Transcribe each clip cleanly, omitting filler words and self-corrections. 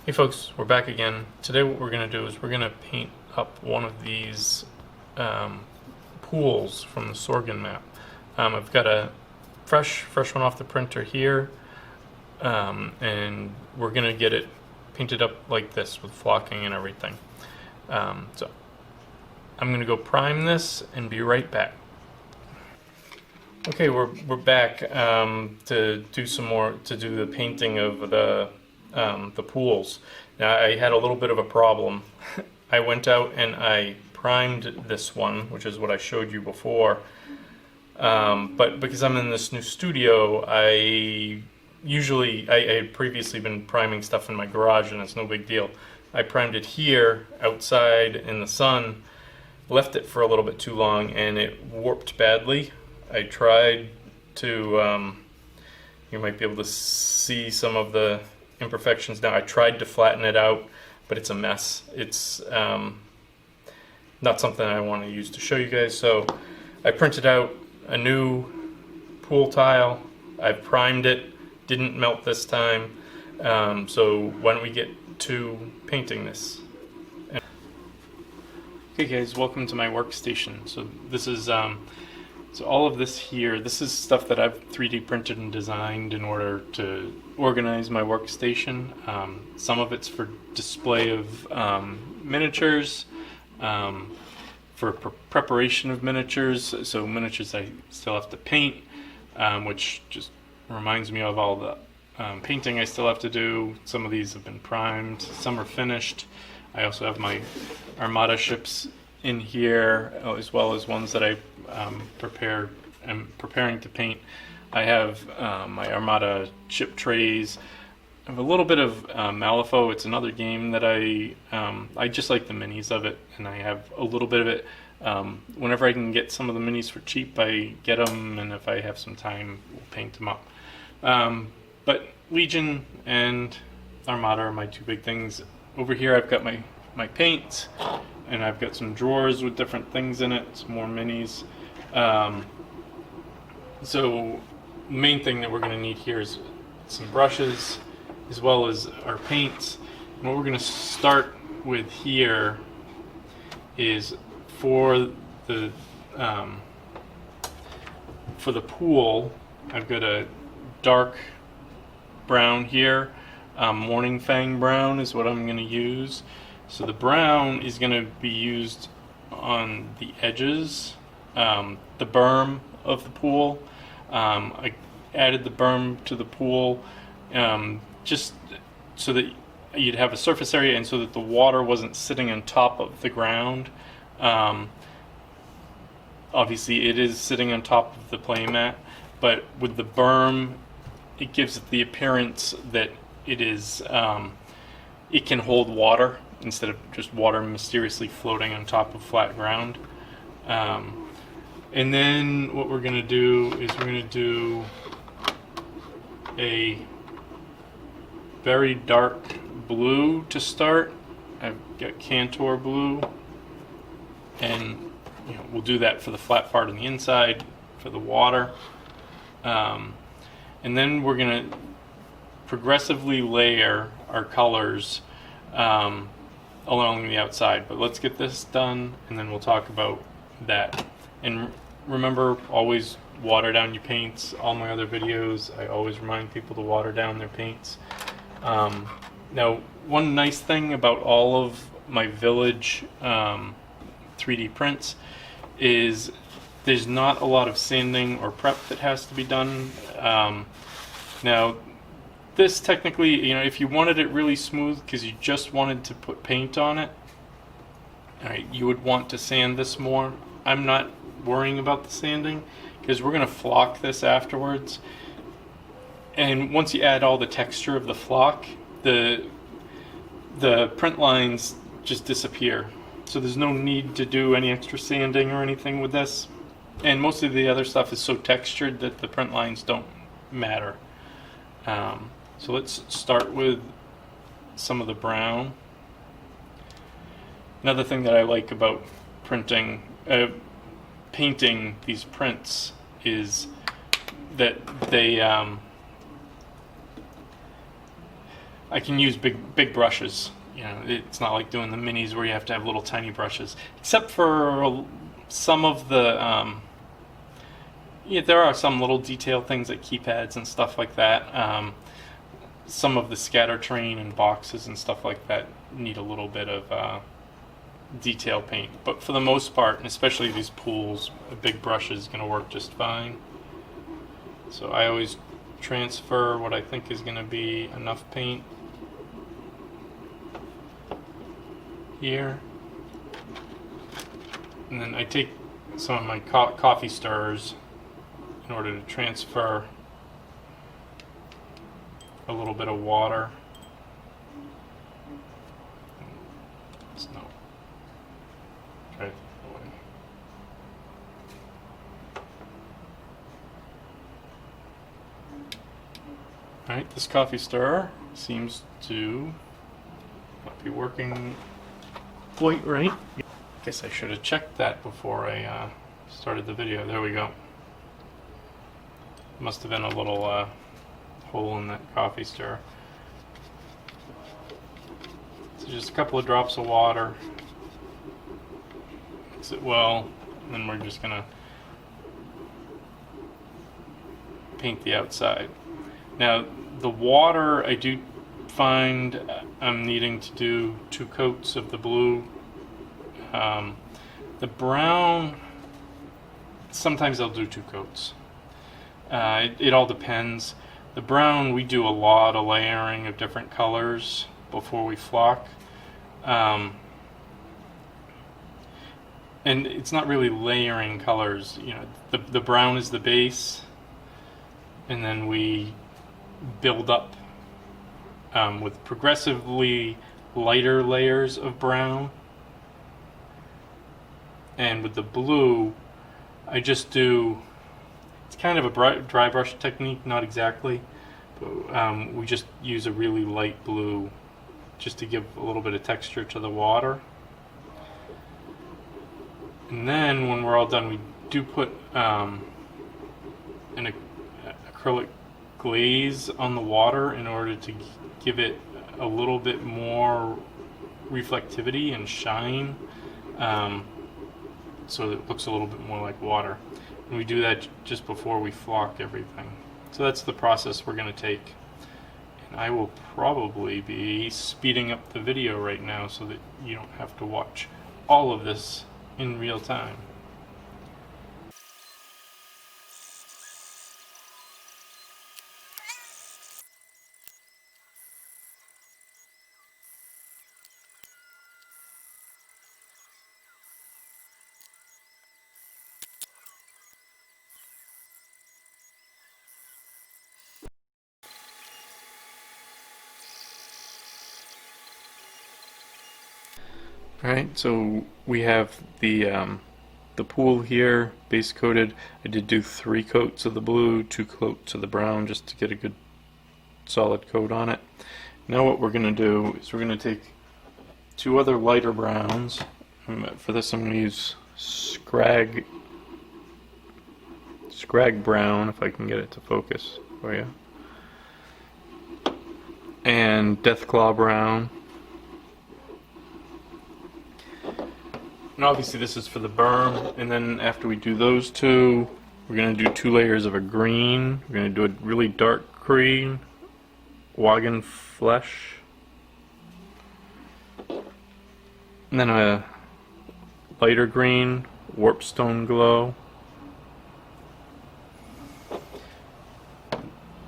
Hey folks, we're back again. Today what we're going to do is we're going to paint up one of these pools from the Sorgan map. I've got a fresh one off the printer here, and we're going to get it painted up like this with flocking and everything. So I'm going to go prime this and be right back. Okay, we're back to do the painting of the pools. Now I had a little bit of a problem. I went out and I primed this one, which is what I showed you before. But because I'm in this new studio, I had previously been priming stuff in my garage, and it's no big deal. I primed it here outside in the sun, left it for a little bit too long, and it warped badly. I tried to, you might be able to see some of the imperfections now. I tried to flatten it out, but it's a mess. It's not something I want to use to show you guys, so I printed out a new pool tile. I primed it, didn't melt this time, so why don't we get to painting this. Okay guys, welcome to my workstation. So this is so all of this here, this is stuff that I've 3D printed and designed in order to organize my workstation. Some of it's for display of miniatures, for preparation of miniatures, so miniatures I still have to paint, which just reminds me of all the painting I still have to do. Some of these have been primed, some are finished. I also have my Armada ships in here, as well as ones that I am preparing to paint. I have my Armada ship trays. I have a little bit of Malifaux. It's another game that I just like the minis of it, and I have a little bit of it. Whenever I can get some of the minis for cheap, I get them, and if I have some time, we'll paint them up. But Legion and Armada are my two big things. Over here I've got my paints, and I've got some drawers with different things in it, some more minis. So the main thing that we're going to need here is some brushes, as well as our paints. And what we're going to start with here is for the pool. I've got a dark brown here. Morning Fang brown is what I'm going to use. So the brown is going to be used on the edges, the berm of the pool. I added the berm to the pool just so that you'd have a surface area and so that the water wasn't sitting on top of the ground. Obviously it is sitting on top of the playmat, but with the berm it gives it the appearance that it is it can hold water instead of just water mysteriously floating on top of flat ground. And then what we're going to do is we're going to do a very dark blue to start. I've got Cantor blue, and we'll do that for the flat part on the inside for the water. And then we're going to progressively layer our colors along the outside. But let's get this done, and then we'll talk about that. And remember, always water down your paints. All my other videos, I always remind people to water down their paints. Now, one nice thing about all of my Village 3D prints is there's not a lot of sanding or prep that has to be done. Now, this technically, if you wanted it really smooth because you just wanted to put paint on it, all right, you would want to sand this more. I'm not worrying about the sanding because we're going to flock this afterwards. And once you add all the texture of the flock, the print lines just disappear. So there's no need to do any extra sanding or anything with this. And most of the other stuff is so textured that the print lines don't matter. So let's start with some of the brown. Another thing that I like about painting these prints is that they I can use big brushes. You know, it's not like doing the minis where you have to have little tiny brushes. Except for some of the, yeah, there are some little detail things like keypads and stuff like that. Some of the scatter train and boxes and stuff like that need a little bit of detail paint. But for the most part, and especially these pools, a big brush is going to work just fine. So I always transfer what I think is going to be enough paint here, and then I take some of my coffee stirrers in order to transfer a little bit of water. No. Try it away. Alright, this coffee stirrer seems to not be working quite right. Guess I should have checked that before I started the video. There we go. Must have been a little hole in that coffee stirrer. So just a couple of drops of water. Mix it well, and then we're just gonna paint the outside. Now the water, I do find I'm needing to do 2 coats of the blue. The brown, sometimes I'll do 2 coats. It all depends. The brown, we do a lot of layering of different colors before we flock. And it's not really layering colors. You know, the brown is the base, and then we build up with progressively lighter layers of brown. And with the blue, I just do, it's kind of a dry brush technique, not exactly, but we just use a really light blue just to give a little bit of texture to the water. And then when we're all done, we do put an acrylic glaze on the water in order to give it a little bit more reflectivity and shine, so that it looks a little bit more like water. And we do that just before we flock everything. So that's the process we're going to take. And I will probably be speeding up the video right now so that you don't have to watch all of this in real time. Alright, so we have the pool here, base coated. I did do 3 coats of the blue, 2 coats of the brown, just to get a good solid coat on it. Now what we're going to do is we're going to take 2 other lighter browns. For this I'm going to use Scrag Brown, if I can get it to focus for you, and Deathclaw Brown. And obviously this is for the berm, and then after we do those 2, we're going to do 2 layers of a green. We're going to do a really dark green, Wagon Flesh, and then a lighter green, Warpstone Glow.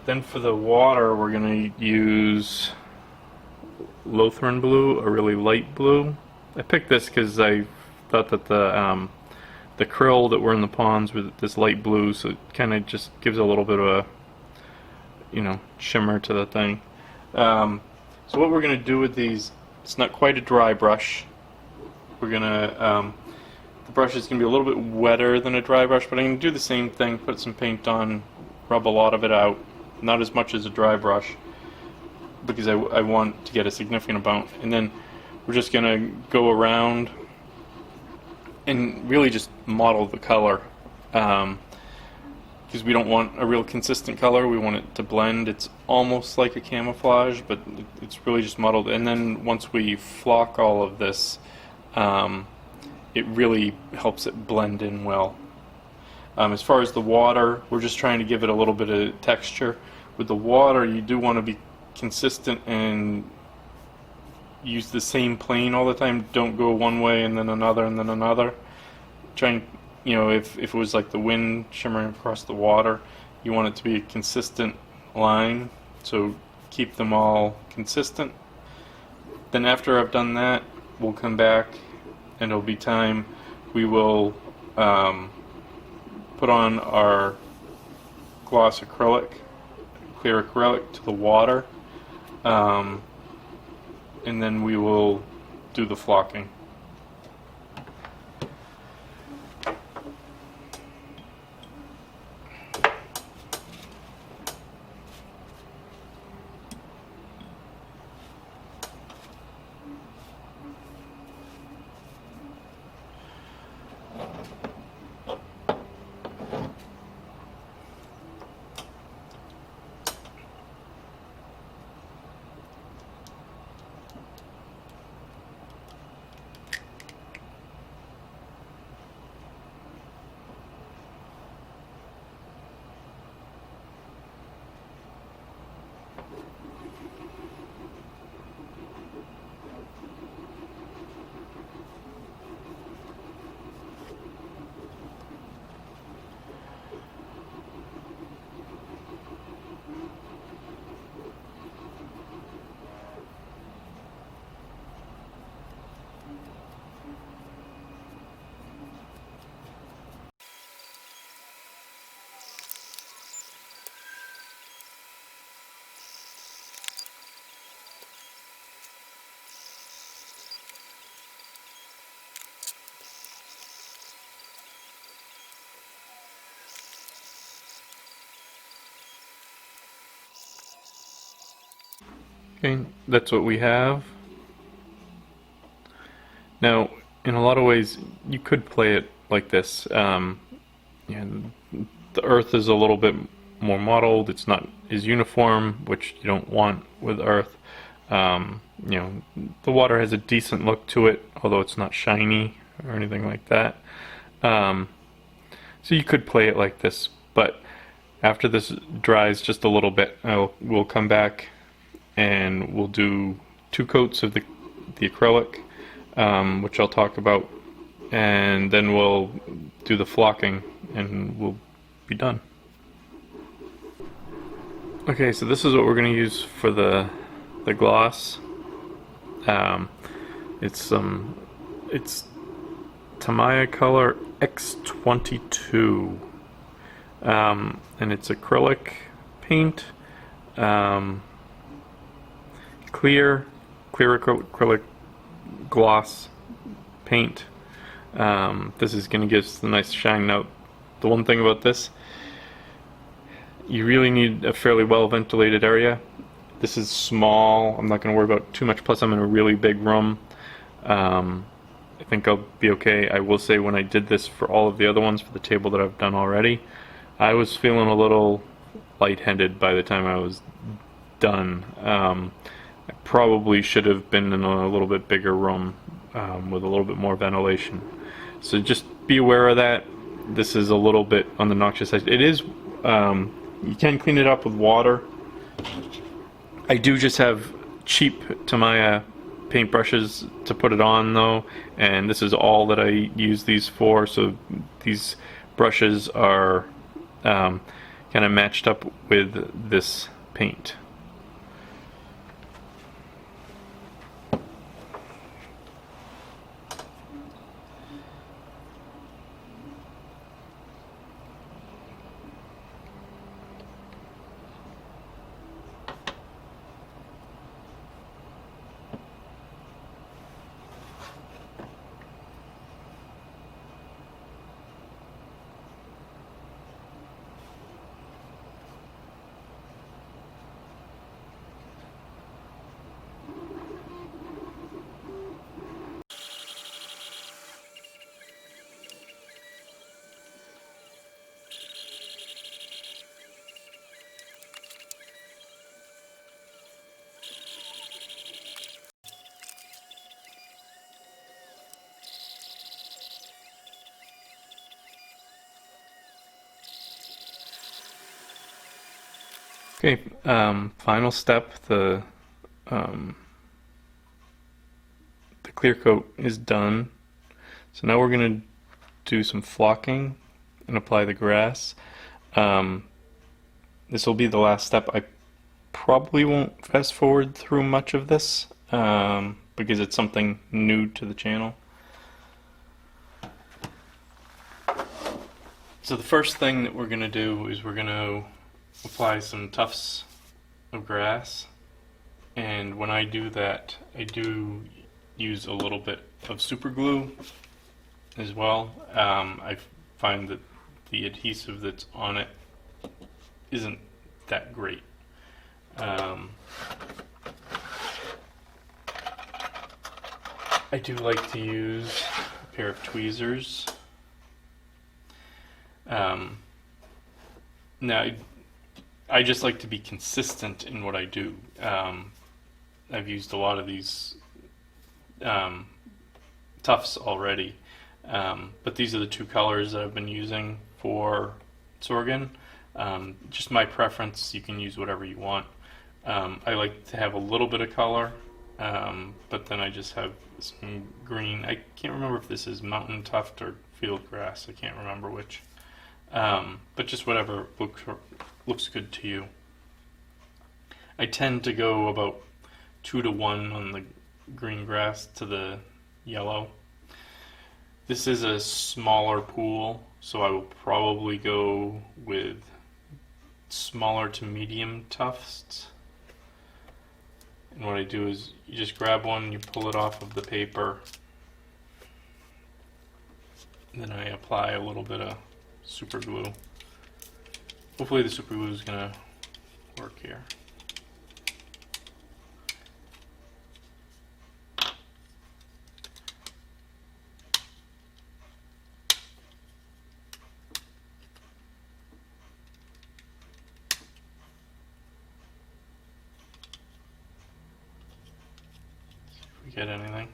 Then for the water, we're going to use Lothran Blue, a really light blue. I picked this because I thought that the krill that were in the ponds were this light blue, so it kind of just gives a little bit of a, you know, shimmer to the thing. So what we're going to do with these, it's not quite a dry brush. We're going to, the brush is going to be a little bit wetter than a dry brush, but I'm going to do the same thing, put some paint on, rub a lot of it out, not as much as a dry brush, because I want to get a significant amount. And then we're just going to go around and really just model the color, because because we don't want a real consistent color. We want it to blend. It's almost like a camouflage, but it's really just muddled. And then once we flock all of this, it really helps it blend in well. As far as the water, we're just trying to give it a little bit of texture. With the water, you do want to be consistent and use the same plane all the time. Don't go one way and then another and then another. Trying, if it was like the wind shimmering across the water, you want it to be a consistent line. So keep them all consistent. Then after I've done that, we'll come back and it'll be time. We will put on our gloss acrylic, clear acrylic to the water, and then we will do the flocking. Okay, that's what we have. Now, in a lot of ways, you could play it like this. The earth is a little bit more mottled. It's not as uniform, which you don't want with earth. The water has a decent look to it, although it's not shiny or anything like that. So you could play it like this, but after this dries just a little bit, we'll come back and we'll do 2 coats of the acrylic, which I'll talk about, and then we'll do the flocking and we'll be done. Okay, so this is what we're going to use for the gloss. It's Tamiya color X22, and it's acrylic paint, clear acrylic gloss paint. This is going to give us the nice shine. Now, the one thing about this, you really need a fairly well ventilated area. This is small. I'm not going to worry about too much, plus I'm in a really big room. I think I'll be okay. I will say, when I did this for all of the other ones, for the table that I've done already, I was feeling a little lightheaded by the time I was done. I probably should have been in a little bit bigger room with a little bit more ventilation. So just be aware of that. This is a little bit on the noxious side. It is, you can clean it up with water. I do just have cheap Tamiya paintbrushes to put it on though, and this is all that I use these for. So these brushes are kind of matched up with this paint. Okay, final step, um, the clear coat is done. So now we're going to do some flocking and apply the grass. Um, this will be the last step. I probably won't fast forward through much of this because it's something new to the channel. So the first thing that we're going to do is we're going to apply some tufts of grass, and when I do that I do use a little bit of super glue as well. I find that the adhesive that's on it isn't that great. I do like to use a pair of tweezers. Now, I just like to be consistent in what I do. I've used a lot of these tufts already, but these are the two colors that I've been using for Sorgan. Just my preference, you can use whatever you want. I like to have a little bit of color, but then I just have some green. I can't remember if this is mountain tuft or field grass. I can't remember which. But just whatever looks good to you. I tend to go about 2 to 1 on the green grass to the yellow. This is a smaller pool, so I will probably go with smaller to medium tufts. And what I do is you just grab one, you pull it off of the paper, and then I apply a little bit of super glue. Hopefully the super glue is going to work here. See if we get anything.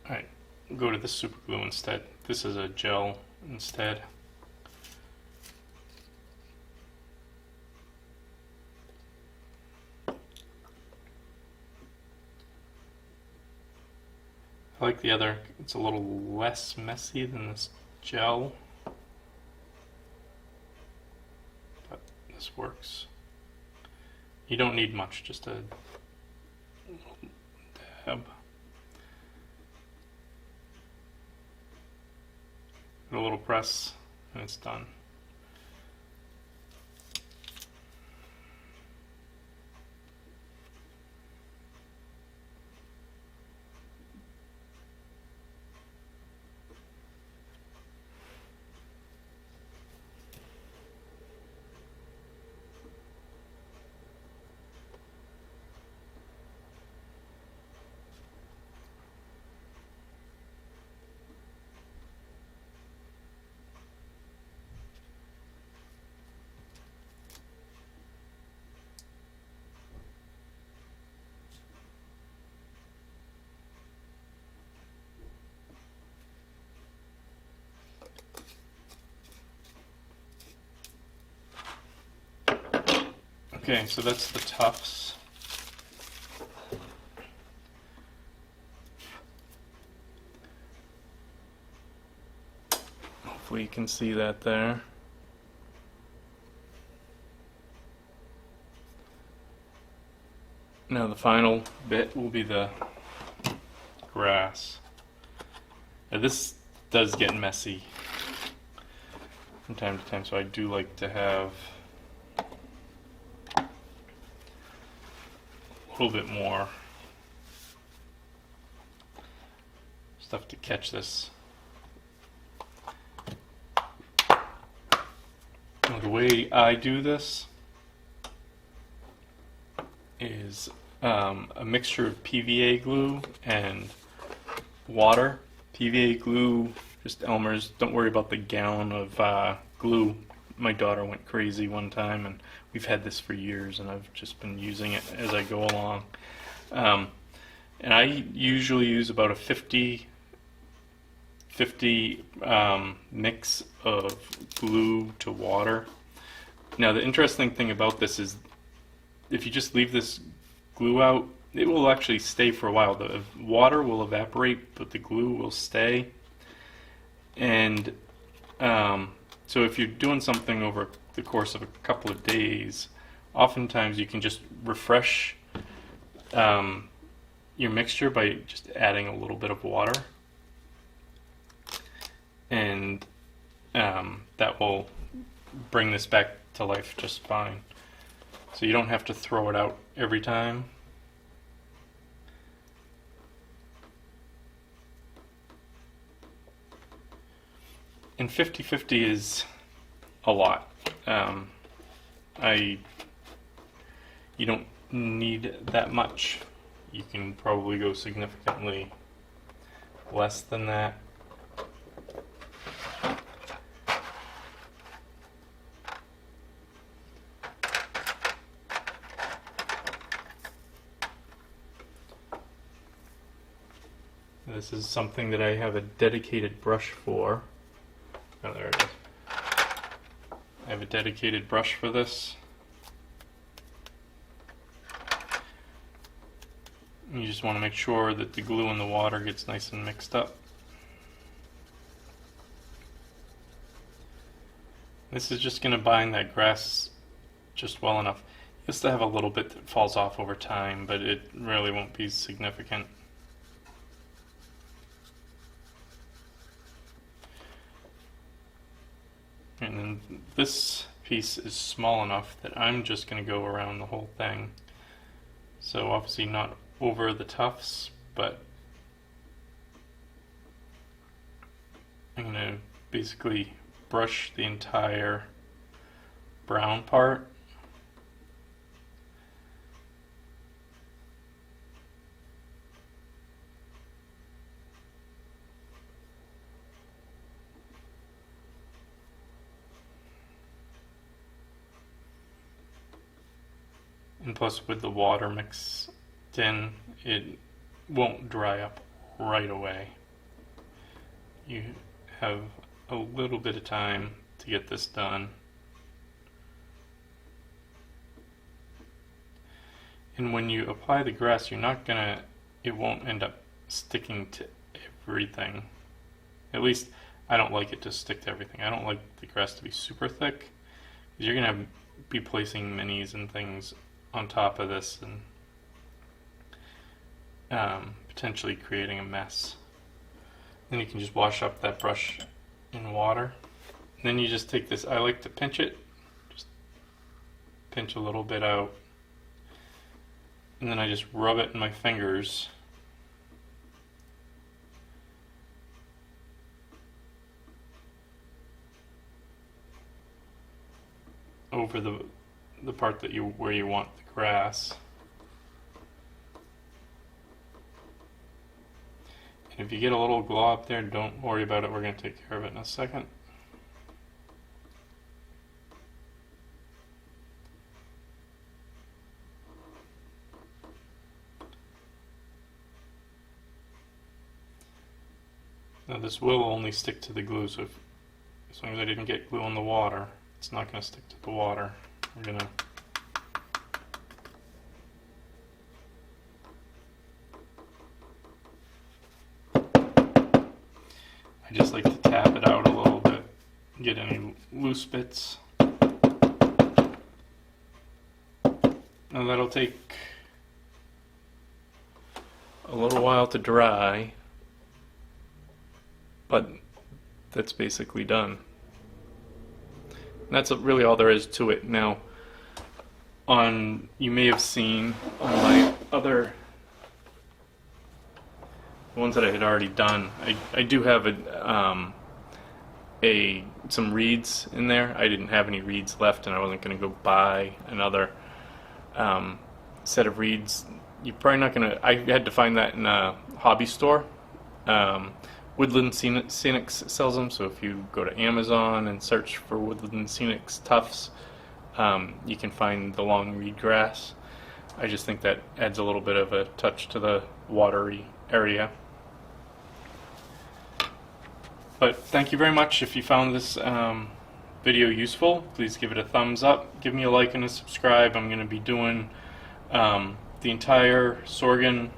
Alright, go to the super glue instead. This is a gel instead. I like the other, it's a little less messy than this gel, but this works. You don't need much, just a little dab. A little press and it's done. Okay, so that's the tufts. Hopefully you can see that there. Now the final bit will be the grass. Now this does get messy from time to time, so I do like to have a little bit more stuff to catch this. Now the way I do this is a mixture of PVA glue and water. PVA glue, just Elmer's. Don't worry about the gallon of glue. My daughter went crazy one time, and we've had this for years, and I've just been using it as I go along. And I usually use about a 50 mix of glue to water. Now the interesting thing about this is if you just leave this glue out, it will actually stay for a while. The water will evaporate, but the glue will stay. And so if you're doing something over the course of a couple of days, oftentimes you can just refresh your mixture by just adding a little bit of water. And that will bring this back to life just fine. So you don't have to throw it out every time. And 50-50 is a lot. You don't need that much. You can probably go significantly less than that. This is something that I have a dedicated brush for. Oh, there it is. I have a dedicated brush for this. You just want to make sure that the glue and the water gets nice and mixed up. This is just going to bind that grass just well enough. You'll still have a little bit that falls off over time, but it really won't be significant. And then this piece is small enough that I'm just going to go around the whole thing. So obviously not over the tufts, but I'm going to basically brush the entire brown part. And plus with the water mixed in, it won't dry up right away. You have a little bit of time to get this done. And when you apply the grass, it won't end up sticking to everything. At least I don't like it to stick to everything. I don't like the grass to be super thick, because you're going to be placing minis and things on top of this and potentially creating a mess. Then you can just wash up that brush in water. And then you just take this, I like to pinch it, just pinch a little bit out, and then I just rub it in my fingers. Over the part that where you want the grass. And if you get a little glob there, don't worry about it. We're going to take care of it in a second. Now this will only stick to the glue, so as long as I didn't get glue on the water, it's not going to stick to the water. I'm going to I just like to tap it out a little bit, get any loose bits. Now that'll take a little while to dry, but that's basically done. And that's really all there is to it. Now, you may have seen on my other ones that I had already done, I do have some reeds in there. I didn't have any reeds left, and I wasn't going to go buy another set of reeds you're probably not gonna. I had to find that in a hobby store. Um, Woodland Scenics sells them, so if you go to Amazon and search for Woodland Scenics tufts, you can find the long reed grass. I just think that adds a little bit of a touch to the watery area. But thank you very much. If you found this video useful, please give it a thumbs up. Give me a like and a subscribe. I'm going to be doing the entire Sorgan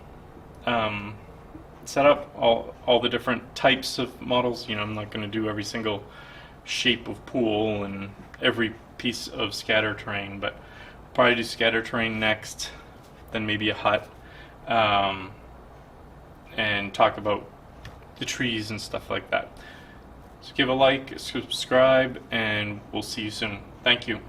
setup, all the different types of models. You know, I'm not going to do every single shape of pool and every piece of scatter terrain, but I'll probably do scatter terrain next, then maybe a hut, and talk about the trees and stuff like that. So give a like, subscribe, and we'll see you soon. Thank you.